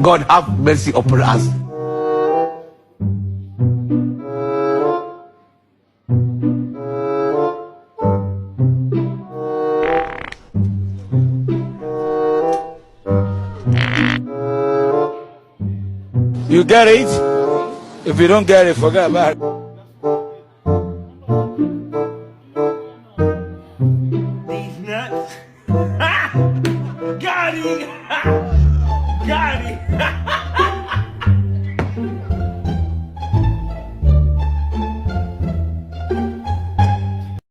God have mercy upon us. You get it? If you don't get it, forget about it.